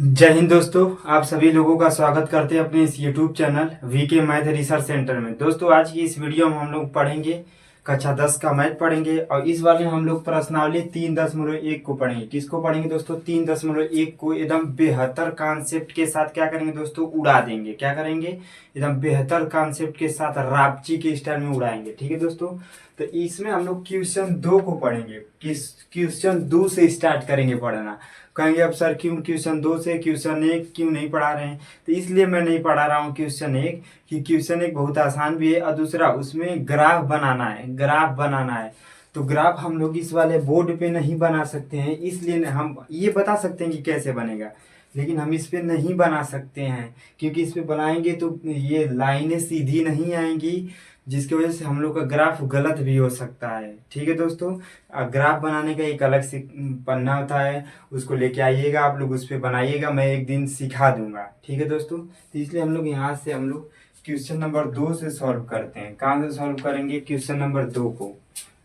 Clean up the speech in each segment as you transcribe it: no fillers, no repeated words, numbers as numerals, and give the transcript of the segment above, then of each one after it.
जय हिंद दोस्तों। आप सभी लोगों का स्वागत करते हैं अपने इस YouTube channel VK math research centre में। दोस्तों आज की इस वीडियो में हम लोग पढ़ेंगे कक्षा 10 का मैथ पढ़ेंगे और इस बार में हम लोग प्रश्नावली 3.1 को पढ़ेंगे। किसको पढ़ेंगे दोस्तों? 3.1 को एकदम बेहतर कॉन्सेप्ट के साथ क्या करेंगे दोस्तों? उड़ा देंगे। क्या करेंगे? एकदम बेहतर कॉन्सेप्ट के साथ रापची के स्टाइल में उड़ाएंगे। ठीक है दोस्तों, तो इसमें हम लोग क्वेश्चन 2 को पढ़ेंगे। क्वेश्चन 2 से स्टार्ट करेंगे पढ़ना। कहेंगे अब सर क्यों क्वेश्चन 2 से क्वेश्चन 1 क्यों नहीं पढ़ा रहे हैं? तो इसलिए मैं नहीं पढ़ा रहा हूँ क्वेश्चन 1 कि क्वेश्चन 1 बहुत आसान भी है और दूसरा उसमें ग्राफ बनाना है। ग्राफ बनाना है तो ग्राफ हम लोग इस वाले बोर्ड पे नहीं बना सकते हैं, इसलिए हम ये बता सकते हैं कि कैसे बनेगा, लेकिन हम इस पे नहीं बना सकते हैं क्योंकि इस पे बनाएंगे तो ये लाइनें सीधी नहीं आएंगी, जिसकी वजह से हम लोग का ग्राफ गलत भी हो सकता है। ठीक है दोस्तों, ग्राफ बनाने का एक अलग से पन्ना होता है, उसको लेके आइएगा, आप लोग उस पर बनाइएगा, मैं एक दिन सिखा दूंगा। ठीक है दोस्तों, तो इसलिए हम लोग यहाँ से हम लोग क्वेश्चन नंबर 2 से सॉल्व करते हैं। कहाँ से सॉल्व करेंगे? क्वेश्चन नंबर 2 को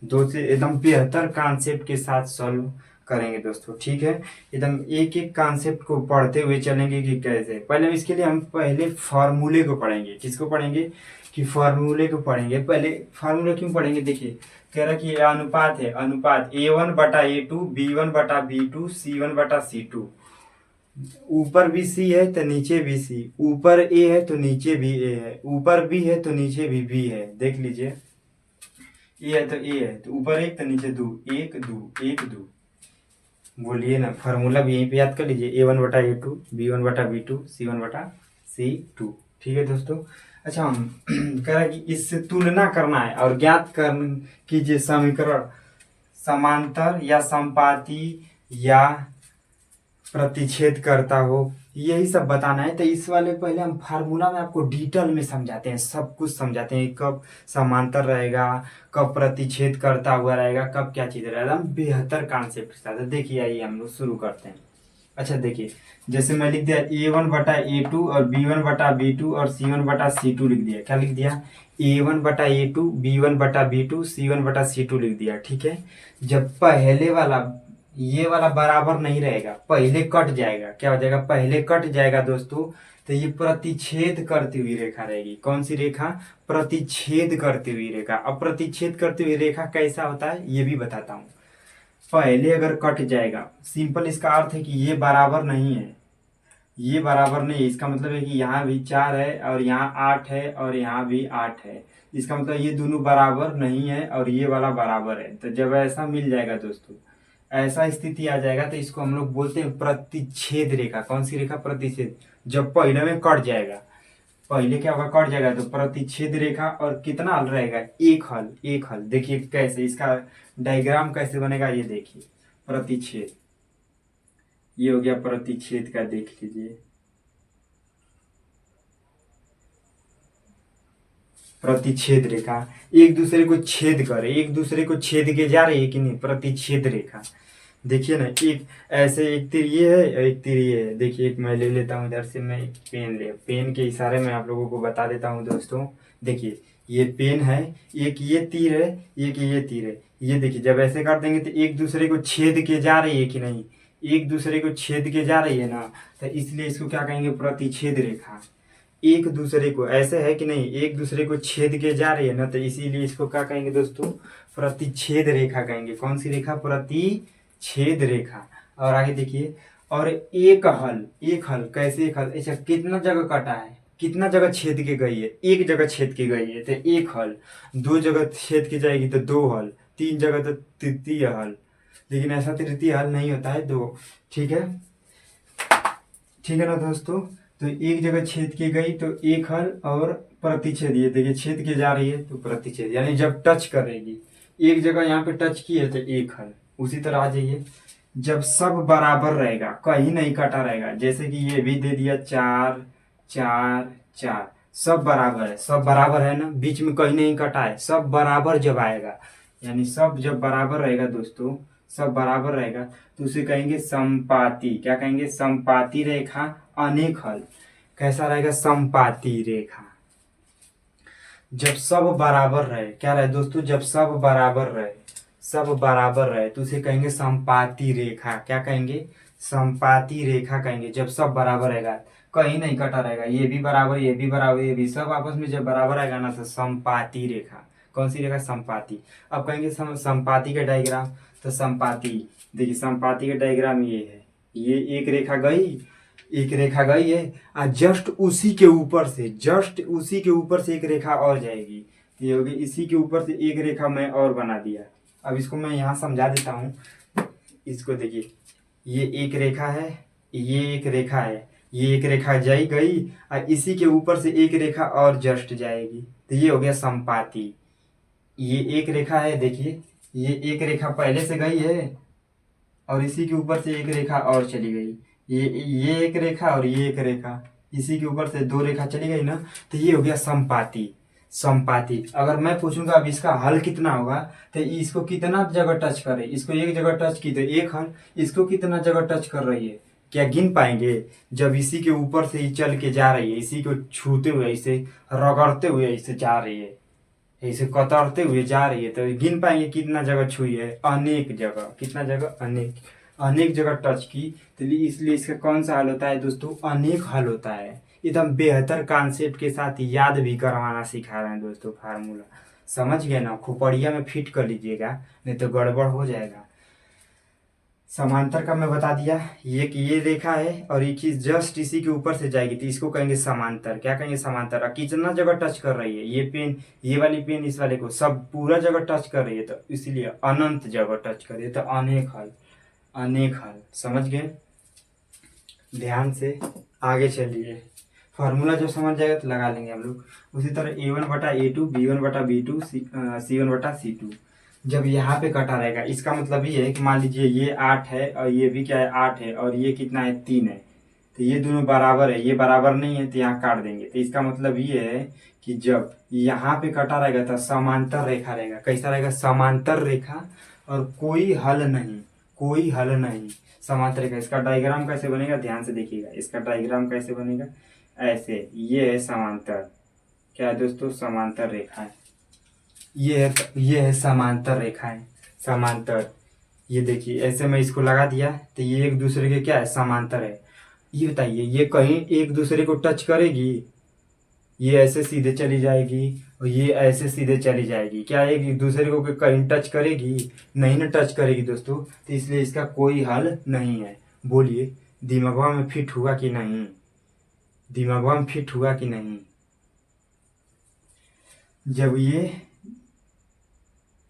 2 से एकदम बेहतर कॉन्सेप्ट के साथ सॉल्व करेंगे दोस्तों। ठीक है, एकदम एक एक कॉन्सेप्ट को पढ़ते हुए चलेंगे कि कैसे। पहले इसके लिए हम पहले फार्मूले को पढ़ेंगे। किसको पढ़ेंगे? कि फार्मूले को पढ़ेंगे। पहले फार्मूला क्यों पढ़ेंगे? देखिए, कह रहा कि ये अनुपात है, अनुपात A1/A2 B1/B2 C1/C2। ऊपर भी C है तो नीचे भी C, ऊपर A है तो नीचे भी A है, ऊपर B है तो नीचे भी B है। देख लीजिए, A है तो A है, तो ऊपर 1 तो नीचे 2, 1 2 1 2। बोलिए ना, फार्मूला भी यहीं पे याद कर लीजिए, A1/A2 B1/B2 C1/C2। ठीक है दोस्तों, अच्छा हम कह रहा है कि इससे तुलना करना है और ज्ञात कर कीजिए समीकरण समांतर या समपाती या प्रतिच्छेद करता हो, यही सब बताना है। तो इस वाले पहले हम फार्मूला में आपको डिटेल में समझाते हैं, सब कुछ समझाते हैं, कब समांतर रहेगा, कब प्रतिच्छेद करता हुआ रहेगा, कब क्या चीज़ रहेगा। हम बेहतर कॉन्सेप्ट के साथ देखिए, आइए हम लोग शुरू करते हैं। अच्छा देखिए, जैसे मैं लिख दिया A1/A2 और B1/B2 और C1/C2 लिख दिया। क्या लिख दिया? A1/A2 B1/B2 C1/C2 लिख दिया। ठीक है, जब पहले वाला ये वाला बराबर नहीं रहेगा, पहले कट जाएगा। क्या हो जाएगा? पहले कट जाएगा दोस्तों, तो ये प्रतिच्छेद करती हुई रेखा रहेगी। कौन सी रेखा? प्रतिच्छेद करती हुई रेखा। अब प्रतिच्छेद करती हुई रेखा कैसा होता है ये भी बताता हूँ। पहले अगर कट जाएगा, सिंपल इसका अर्थ है कि ये बराबर नहीं है, ये बराबर नहीं है। इसका मतलब है कि यहाँ भी 4 है और यहाँ 8 है और यहाँ भी 8 है। इसका मतलब ये दोनों बराबर नहीं है और ये वाला बराबर है। तो जब ऐसा मिल जाएगा दोस्तों, ऐसा स्थिति आ जाएगा, तो इसको हम लोग बोलते हैं प्रतिच्छेद रेखा। कौन सी रेखा? प्रतिच्छेद। जब पहले में कट जाएगा, पहले क्या होगा? कट जाएगा, तो प्रतिच्छेद रेखा। और कितना हल रहेगा? एक हल। एक हल देखिए कैसे, इसका डायग्राम कैसे बनेगा ये देखिए। प्रतिच्छेद, ये हो गया प्रतिच्छेद का, देख लीजिए। प्रतिच्छेद रेखा एक दूसरे को छेद करे, एक दूसरे को छेद के जा रही है कि नहीं? प्रतिच्छेद रेखा देखिए ना, एक ऐसे एक तीर ये है और एक तीर ये है। देखिए, एक मैं ले लेता हूँ इधर से, मैं एक पेन के इशारे में आप लोगों को बता देता हूँ दोस्तों। देखिए, ये पेन है, एक ये तीर है, एक ये तीर है। ये देखिए, जब ऐसे कर देंगे तो एक दूसरे को छेद के जा रही है कि नहीं? एक दूसरे को छेद के जा रही है ना, तो इसलिए इसको क्या कहेंगे? प्रतिच्छेद रेखा। एक दूसरे को ऐसे है कि नहीं, एक दूसरे को छेद के जा रही है ना, तो इसीलिए इसको क्या कहेंगे दोस्तों? प्रतिच्छेद रेखा कहेंगे। कौन सी रेखा? प्रतिच्छेद रेखा। और आगे देखिए, और एक हल। एक हल कैसे? एक हल ऐसा कितना जगह कटा है, कितना जगह छेद के गई है? एक जगह छेद के गई है तो एक हल, दो जगह छेद के जाएगी तो दो हल, तीन जगह तो तृतीय हल। लेकिन ऐसा तृतीय हल नहीं होता है, दो। ठीक है, ठीक है ना दोस्तों? तो एक जगह छेद की गई तो एक हल, और प्रतिच्छेद ये देखिए छेद की जा रही है तो प्रतिच्छेद, यानी जब टच करेगी, एक जगह यहाँ पे टच की है तो एक हल। उसी तरह आ जाइए, जब सब बराबर रहेगा, कहीं नहीं कटा रहेगा, जैसे कि ये भी दे दिया 4 4 4, सब बराबर है, सब बराबर है ना, बीच में कहीं नहीं कटा है, सब बराबर जब आएगा, यानी सब जब बराबर रहेगा दोस्तों, सब बराबर रहेगा, तो उसे कहेंगे समपाती। क्या कहेंगे? समपाती रेखा अनेक हल। कैसा रहेगा? समपाती रेखा। जब सब बराबर रहे, क्या रहे दोस्तों? जब सब बराबर रहे, सब बराबर रहे तो उसे कहेंगे संपाती रेखा। क्या कहेंगे? संपाती रेखा कहेंगे। जब सब बराबर रहेगा, कहीं नहीं कटा रहेगा, ये भी बराबर, ये भी बराबर, ये भी सब आपस में जब बराबर आएगा ना तो संपाती रेखा। कौन सी रेखा? संपाती। अब कहेंगे संपाती का डायग्राम। तो संपाती, देखिए संपाती का डायग्राम ये है। ये एक रेखा गई, एक रेखा गई है, और जस्ट उसी के ऊपर से, जस्ट उसी के ऊपर से एक रेखा और जाएगी। ये होगी, इसी के ऊपर से एक रेखा मैं और बना दिया। अब इसको मैं यहाँ समझा देता हूँ। इसको देखिए, ये एक रेखा है, ये एक रेखा है, ये एक रेखा जाई गई, और इसी के ऊपर से एक रेखा और जस्ट जाएगी। तो ये हो गया संपाती। ये एक रेखा है, देखिए ये एक रेखा पहले से गई है, और इसी के ऊपर से एक रेखा और चली गई। ये एक रेखा और ये एक रेखा, इसी के ऊपर से दो रेखा चली गई ना, तो ये हो गया संपाती। संपाती। अगर मैं पूछूंगा अब इसका हल कितना होगा, तो इसको कितना जगह टच करे, इसको एक जगह टच की तो एक हल, इसको कितना जगह टच कर रही है, क्या गिन पाएंगे? जब इसी के ऊपर से ही चल के जा रही है, इसी को छूते हुए, इसे रगड़ते हुए इसे जा रही है, ऐसे कतरते हुए जा रही है, तो गिन पाएंगे कितना जगह छुई है? अनेक जगह। कितना जगह? अनेक। अनेक जगह टच की, तो इसलिए इसका कौन सा हल होता है दोस्तों? अनेक हल होता है। एकदम बेहतर कॉन्सेप्ट के साथ याद भी करवाना सिखा रहे हैं दोस्तों। फार्मूला समझ गए ना? खोपड़िया में फिट कर लीजिएगा, नहीं तो गड़बड़ हो जाएगा। समांतर का मैं बता दिया, ये रेखा है और ये चीज जस्ट इसी के ऊपर से जाएगी, तो इसको कहेंगे समांतर। क्या कहेंगे? समांतर। और कितना जगह टच कर रही है? ये पेन, ये वाली पेन इस वाले को सब पूरा जगह टच कर रही है, तो इसलिए अनंत जगह टच कर रही है, तो अनेक हल। अनेक हल। समझ गए? ध्यान से आगे चलिए। फार्मूला जब समझ जाएगा तो लगा लेंगे हम लोग। उसी तरह A1/A2, B1/B2, C1/C2। जब यहाँ पे कटा रहेगा, इसका मतलब ये है कि मान लीजिए ये 8 है और ये भी क्या है? 8 है, और ये कितना है? 3 है। तो ये दोनों बराबर है, ये बराबर नहीं है तो यहाँ काट देंगे। तो इसका मतलब ये है कि जब यहाँ पे कटा रहेगा तो समांतर रेखा रहेगा। कैसा रहेगा? समांतर रेखा, और कोई हल नहीं, कोई हल नहीं। समांतर रेखा। इसका डायग्राम कैसे बनेगा? ध्यान से देखिएगा। इसका डायग्राम कैसे बनेगा? ऐसे। ये है समांतर। क्या है दोस्तों? समांतर रेखा है। ये है समांतर रेखाएं। समांतर। ये देखिए, ऐसे मैं इसको लगा दिया तो ये एक दूसरे के क्या है? समांतर है। ये बताइए, ये कहीं एक दूसरे को टच करेगी? ये ऐसे सीधे चली जाएगी और ये ऐसे सीधे चली जाएगी। क्या एक दूसरे को कहीं टच करेगी? नहीं ना टच करेगी दोस्तों। तो इसलिए इसका कोई हल नहीं है। बोलिए, दिमागवा में फिट हुआ कि नहीं? दिमागवा में फिट हुआ कि नहीं? जब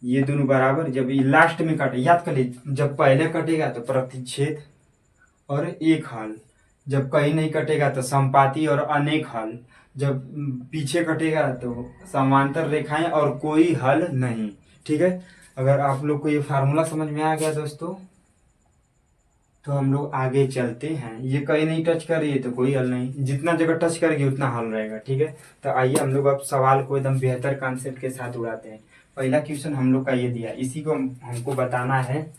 ये दोनों बराबर, जब ये लास्ट में कटे, याद कर लीजिए, जब पहले कटेगा तो प्रतिच्छेद और एक हल, जब कहीं नहीं कटेगा तो संपाती और अनेक हल, जब पीछे कटेगा तो समांतर रेखाएं और कोई हल नहीं। ठीक है? अगर आप लोग को ये फार्मूला समझ में आ गया दोस्तों, तो हम लोग आगे चलते हैं। ये कहीं नहीं टच कर रही है तो कोई हल नहीं, जितना जगह टच करेगी उतना हल रहेगा। ठीक है? तो आइए हम लोग अब सवाल को एकदम बेहतर कॉन्सेप्ट के साथ उड़ाते हैं। पहला क्वेश्चन हम लोग का ये दिया, इसी को हमको बताना है।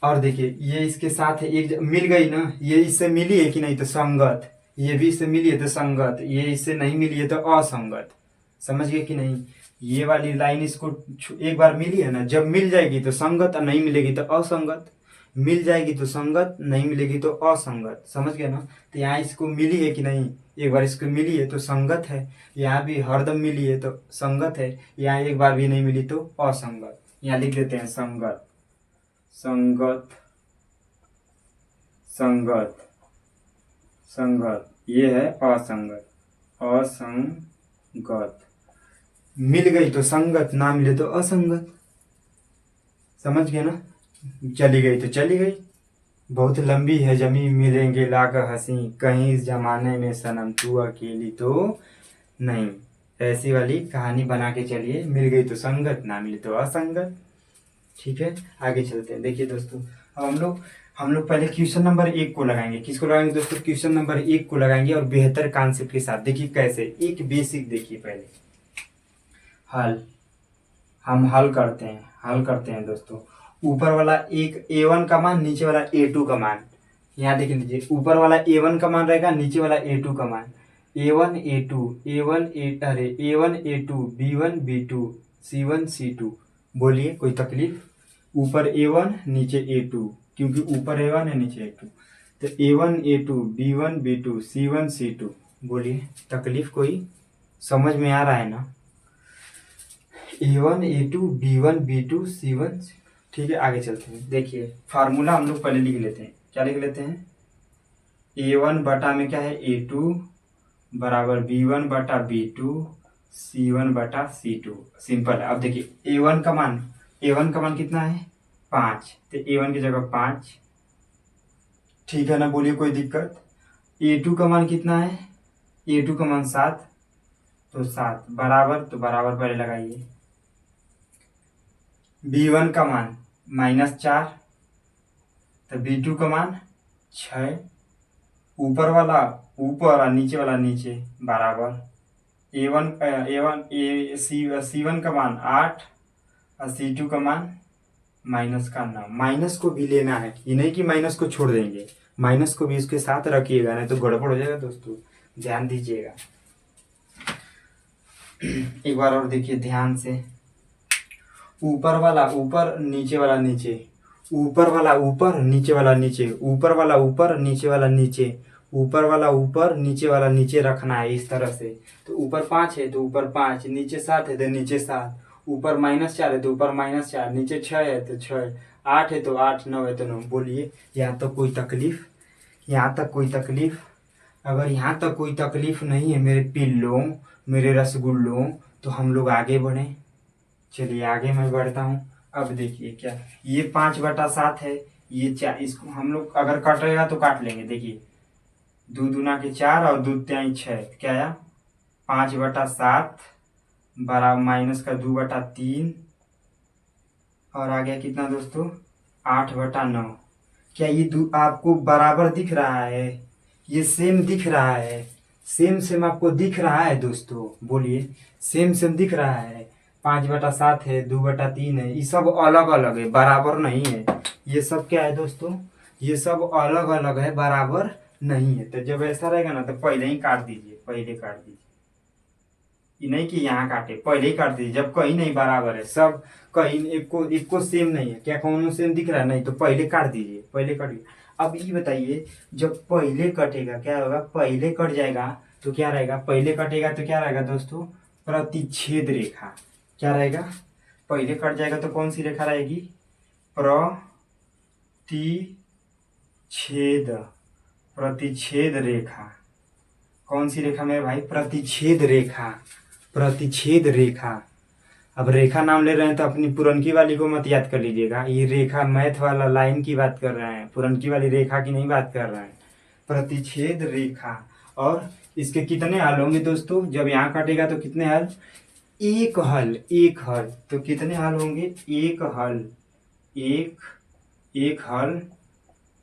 और देखिए, ये इसके साथ एक मिल गई ना, ये इससे मिली है कि नहीं? तो संगत। ये भी इससे मिली है तो संगत, ये इससे नहीं मिली है तो असंगत। समझ गए कि नहीं? ये वाली लाइन इसको एक बार मिली है ना, जब मिल जाएगी तो संगत और नहीं मिलेगी तो असंगत। मिल जाएगी तो संगत, नहीं मिलेगी तो असंगत। समझ गए ना? तो यहाँ इसको मिली है कि नहीं? एक बार इसको मिली है तो संगत है, यहाँ भी हरदम मिली है तो संगत है, यहाँ एक बार भी नहीं मिली तो असंगत। यहाँ लिख देते हैं संगत। संगत, संगत, संगत। ये है असंगत। असंगत। मिल गई तो संगत, ना मिले तो असंगत। समझ गए ना? चली गई तो चली गई। बहुत लंबी है जमी, मिलेंगे लाकर हंसी, कहीं इस जमाने में सनम तू अकेली तो नहीं। ऐसी वाली कहानी बना के चलिए। मिल गई तो संगत, ना मिले तो असंगत। ठीक है? आगे चलते हैं। देखिए दोस्तों, अब हम लोग पहले क्वेश्चन नंबर 1 को लगाएंगे। किसको लगाएंगे दोस्तों? क्वेश्चन नंबर 1 को लगाएंगे, और बेहतर कॉन्सेप्ट के साथ। देखिए कैसे, एक बेसिक देखिए पहले। हल, हम हल करते हैं दोस्तों। ऊपर वाला एक A1 का मान, नीचे वाला A2 का मान। यहाँ देख लीजिए, ऊपर वाला A1 का मान रहेगा, नीचे वाला A2 का मान। A1 A2 B1 B2 C1 C2 बोलिए कोई तकलीफ? ऊपर A1 नीचे A2, क्योंकि ऊपर A1 है नीचे A2, तो A1 A2 B1 B2 C1 C2। बोलिए तकलीफ कोई? समझ में आ रहा है ना? A1 A2 B1 B2 C1। ठीक है, आगे चलते हैं। देखिए फार्मूला हम लोग पहले लिख लेते हैं। क्या लिख लेते हैं? A1 बटा में क्या है A2 बराबर B1 बटा B2 C1 बटा C2। सिंपल है। अब देखिए A1 का मान कितना है? 5, तो A1 की जगह 5। ठीक है ना? बोलिए कोई दिक्कत? A2 का मान कितना है? A2 का मान 7, तो 7 बराबर, तो बराबर पहले लगाइए। B1 का मान -4, तो B2 का मान 6। ऊपर वाला ऊपर और नीचे वाला नीचे बराबर। C1 का मान 8 और C2 का मान -9। माइनस को भी लेना है, ये नहीं कि माइनस को छोड़ देंगे, माइनस को भी इसके साथ रखिएगा, नहीं तो गड़बड़ हो जाएगा दोस्तों, ध्यान दीजिएगा। एक बार और देखिए ध्यान से। ऊपर वाला ऊपर नीचे वाला नीचे, ऊपर वाला ऊपर नीचे वाला नीचे, ऊपर वाला ऊपर नीचे वाला नीचे, ऊपर वाला ऊपर नीचे वाला नीचे रखना है इस तरह से। तो ऊपर 5 है तो ऊपर 5, नीचे 7 है तो नीचे 7, ऊपर -4 है तो ऊपर -4, नीचे 6 है तो 6, 8 है तो 8, 9 है तो 9। बोलिए यहाँ तक कोई तकलीफ? यहाँ तक कोई तकलीफ? अगर यहाँ तक कोई तकलीफ नहीं है मेरे पिल्लों, मेरे रसगुल्लों, तो हम लोग आगे बढ़ें। चलिए आगे मैं बढ़ता हूँ। अब देखिए क्या, ये 5/7 है, ये 4, इसको हम लोग अगर कटेगा तो काट लेंगे। देखिए 2 दूना के 4 और 2 तिहाई 6, क्या आया? 5/7 बराबर माइनस का 2/3, और आ गया कितना दोस्तों? 8/9। क्या ये आपको बराबर दिख रहा है? ये सेम दिख रहा है? सेम सेम आपको दिख रहा है दोस्तों? बोलिए सेम सेम दिख रहा है? 5/7 है, 2/3 है, ये सब अलग अलग है, बराबर नहीं है। ये सब क्या है दोस्तों? ये सब अलग अलग है, बराबर नहीं है। तो जब ऐसा रहेगा ना तो पहले ही काट दीजिए, पहले काट दीजिए। ये नहीं कि यहाँ काटे, पहले ही काट दीजिए। जब कहीं नहीं बराबर है, सब कहीं एक को सेम नहीं है, क्या कौन सेम दिख रहा है? नहीं, तो पहले काट दीजिए, पहले कट गया। अब ये बताइए, जब पहले कटेगा क्या होगा? पहले कट जाएगा तो क्या रहेगा? पहले कटेगा तो क्या रहेगा दोस्तों? प्रतिच्छेद रेखा। क्या रहेगा? पहले कट जाएगा तो कौन सी रेखा रहेगी? प्रतिच्छेद, प्रतिच्छेद रेखा। कौन सी रेखा मेरे भाई? प्रतिच्छेद रेखा, प्रतिच्छेद रेखा। अब रेखा नाम ले रहे हैं तो अपनी पुरनकी वाली को मत याद कर लीजिएगा, ये रेखा मैथ वाला लाइन की बात कर रहे हैं, पुरनकी वाली रेखा की नहीं बात कर रहे हैं। प्रतिच्छेद रेखा। और इसके कितने हल होंगे दोस्तों? जब यहाँ कटेगा तो कितने हल? एक हल, एक हल। तो कितने हल होंगे? एक हल, एक हल।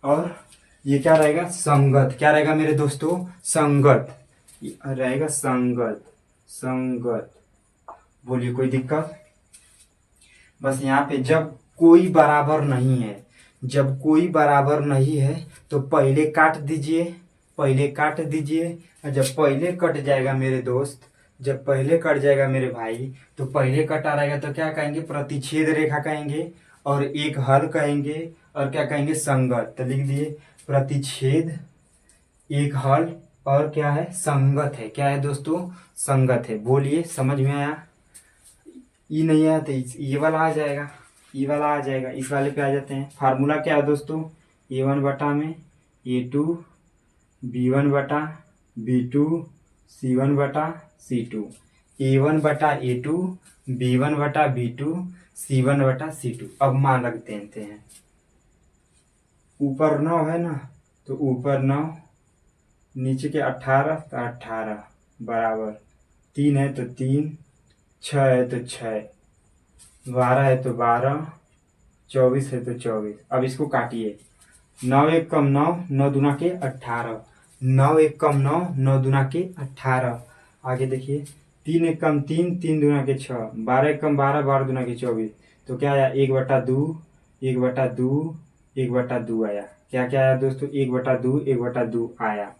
और ये क्या रहेगा? संगत। क्या रहेगा मेरे दोस्तों? संगत रहेगा, संगत, संगत। बोलिए कोई दिक्कत? बस यहाँ पे जब कोई बराबर नहीं है, जब कोई बराबर नहीं है तो पहले काट दीजिए, पहले काट दीजिए। और जब पहले कट जाएगा मेरे दोस्त, जब पहले कट जाएगा मेरे भाई, तो पहले कटा रहेगा तो क्या कहेंगे? प्रतिच्छेद रेखा कहेंगे, और एक हल कहेंगे, और क्या कहेंगे? संगत। तो लिख दिए प्रतिच्छेद, एक हल, और क्या है? संगत है। क्या है दोस्तों? संगत है। बोलिए समझ में आया? ये नहीं आया तो ये वाला आ जाएगा, ये वाला आ जाएगा। इस वाले पे आ जाते हैं। फार्मूला क्या है दोस्तों? A1 बटा में A2 B1 बटा B2 C1 बटा C2। A1 बटा A2 B1 बटा B2 C1 बटा C2। अब मान रख देते हैं। ऊपर 9 है ना, तो ऊपर 9, नीचे के 18, तो 18 बराबर 3 है तो 3, 6 है तो 6, 12 है तो 12, 24 है तो 24। अब इसको काटिए। 9 एक कम 9, 9 दूना के 18, 9 एक कम 9, 9 दूना के 18। आगे देखिए 3 एक कम 3, 3 दूना के 6, 12 एक कम 12, 12 दूना के 24। तो क्या आया? 1/2, 1/2, 1/2 आया। क्या क्या आया दोस्तों? 1/2, 1/2 आया।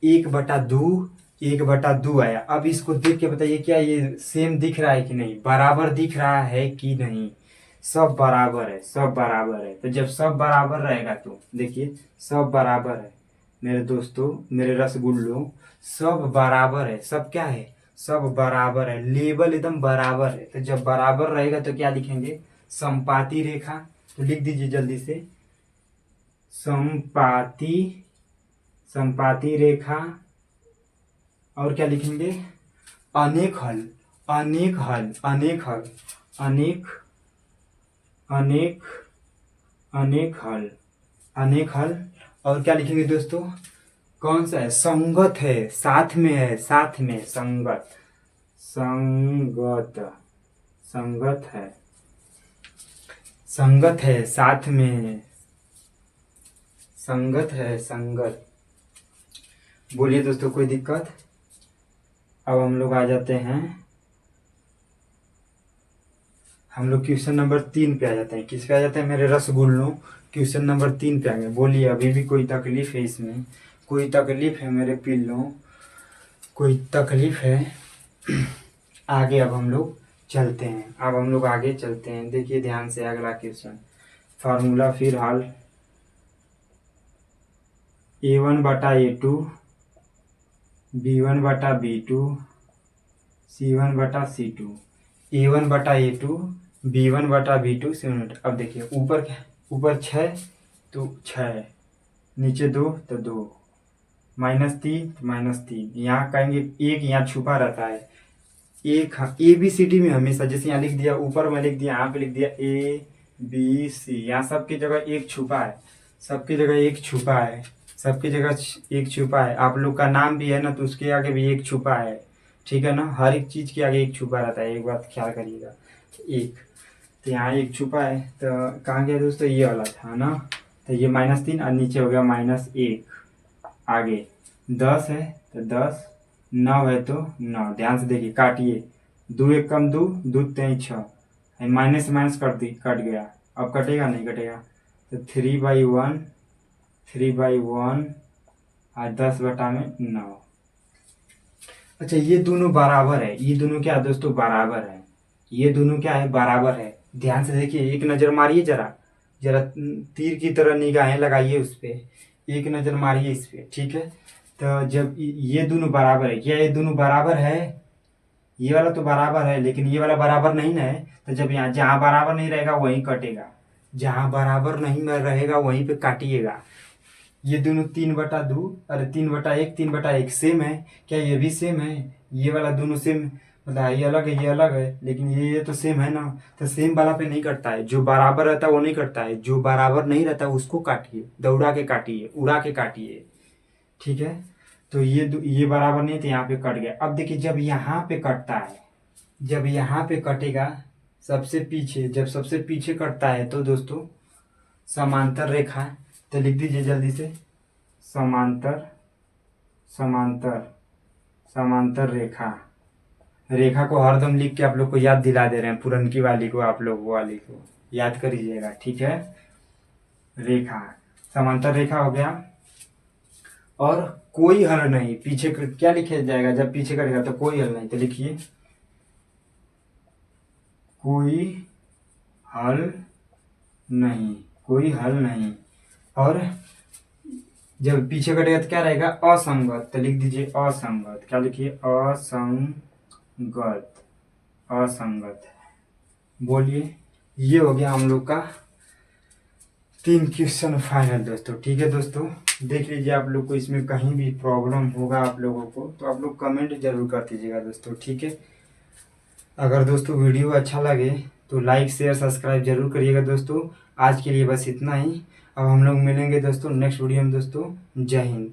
1/2 1/2 आया। अब इसको देख के बताइए क्या ये सेम दिख रहा है कि नहीं, बराबर दिख रहा है कि नहीं। सब बराबर है, सब बराबर है। तो जब सब बराबर रहेगा तो देखिए सब बराबर है मेरे दोस्तों, मेरे रसगुल्लों, सब बराबर है। सब क्या है, सब बराबर है, लेवल एकदम बराबर है। तो जब बराबर रहेगा तो क्या लिखेंगे, समपाती रेखा। तो लिख दीजिए जल्दी से, समपाती, समपाती रेखा। और क्या लिखेंगे, अनेक हल, अनेक हल, अनेक हल, अनेक, अनेक, अनेक हल, अनेक हल। और क्या लिखेंगे दोस्तों, कौन सा है, संगत है, साथ में है, साथ में, संगत, संगत, संगत है, संगत है, साथ में, संगत है, संगत। बोलिए दोस्तों कोई दिक्कत। अब हम लोग आ जाते हैं, हम लोग क्वेश्चन नंबर 3 पे आ जाते हैं। किस पे आ जाते हैं मेरे रसगुल्लों, क्वेश्चन नंबर 3 पे आ गए। बोलिए अभी भी कोई तकलीफ है इसमें, कोई तकलीफ है मेरे पिल्लों, कोई तकलीफ है। आगे अब हम लोग चलते हैं, अब हम लोग आगे चलते हैं। देखिए ध्यान से अगला क्वेश्चन, फार्मूला फिर हल। A1/A2, B1/B2, C1/C2, A1/A2, B1/B2, C1। अब देखिए ऊपर क्या, ऊपर 6 तो 6, नीचे 2 तो 2, -3 तो -3। यहाँ कहेंगे एक यहाँ छुपा रहता है एक, ABCD में हमेशा, जैसे यहाँ लिख दिया, ऊपर में लिख दिया, यहाँ पे लिख दिया ABC, यहाँ सबकी जगह एक छुपा है, सबकी जगह एक छुपा है, सबकी जगह एक छुपा है। आप लोग का नाम भी है ना, तो उसके आगे भी एक छुपा है, ठीक है ना। हर एक चीज के आगे एक छुपा रहता है, एक बात ख्याल करिएगा। एक, तो यहाँ एक छुपा है, तो कहाँ गया दोस्तों, ये वाला था ना। तो ये -3 और नीचे हो गया -1। आगे 10 है तो 10, 9 है तो 9। ध्यान से देखिए, काटिए, 2 1 कम 2, 2 3 6, माइनस माइनस कट गया। अब कटेगा नहीं कटेगा, तो 3/1, 3/1 और 10/9। अच्छा ये दोनों बराबर है, ये दोनों क्या है दोस्तों, बराबर है, ये दोनों क्या है, बराबर है। ध्यान से देखिए, एक नजर मारिए जरा, जरा तीर की तरह निगाहें लगाइए उस पे, एक नजर मारिए इस पे, ठीक है। तो जब ये दोनों बराबर है, क्या ये दोनों बराबर है, ये वाला तो बराबर है लेकिन ये वाला बराबर नहीं ना है। तो जब यहाँ जहाँ बराबर नहीं रहेगा वहीं कटेगा, जहाँ बराबर नहीं रहेगा वहीं पे काटिएगा। ये दोनों 3/2, अरे 3/1, 3/1 सेम है क्या, ये भी सेम है, ये वाला दोनों सेम, मतलब ये अलग है ये अलग है, लेकिन ये तो सेम है ना। तो सेम वाला पे नहीं कटता है, जो बराबर रहता है वो नहीं कटता है, जो बराबर नहीं रहता है उसको काटिए, दौड़ा के काटिए, उड़ा के काटिए, ठीक है। तो ये बराबर नहीं तो यहाँ पे कट गया। अब देखिए जब यहाँ पे कटता है, जब यहाँ पे कटेगा सबसे पीछे, जब सबसे पीछे कटता है तो दोस्तों समांतर रेखा। तो लिख दीजिए जल्दी से, समांतर, समांतर, समांतर रेखा। रेखा को हरदम लिख के आप लोग को याद दिला दे रहे हैं, पुरनकी वाली को, आप लोग वो वाली को याद करिएगा, ठीक है। रेखा, समांतर रेखा हो गया। और कोई हल नहीं, पीछे क्या लिखा जाएगा, जब पीछे करेगा तो कोई हल नहीं, तो लिखिए कोई हल नहीं, कोई हल नहीं। और जब पीछे कटेगा तो क्या रहेगा, असंगत। तो लिख दीजिए असंगत, क्या लिखिए, असंगत, असंगत। बोलिए, ये हो गया हम लोग का 3 क्वेश्चन फाइनल दोस्तों, ठीक है दोस्तों। देख लीजिए, आप लोग को इसमें कहीं भी प्रॉब्लम होगा आप लोगों को तो आप लोग कमेंट जरूर कर दीजिएगा दोस्तों, ठीक है। अगर दोस्तों वीडियो अच्छा लगे तो लाइक शेयर सब्सक्राइब जरूर करिएगा दोस्तों। आज के लिए बस इतना ही, अब हम लोग मिलेंगे दोस्तों नेक्स्ट वीडियो में दोस्तों। जय हिंद।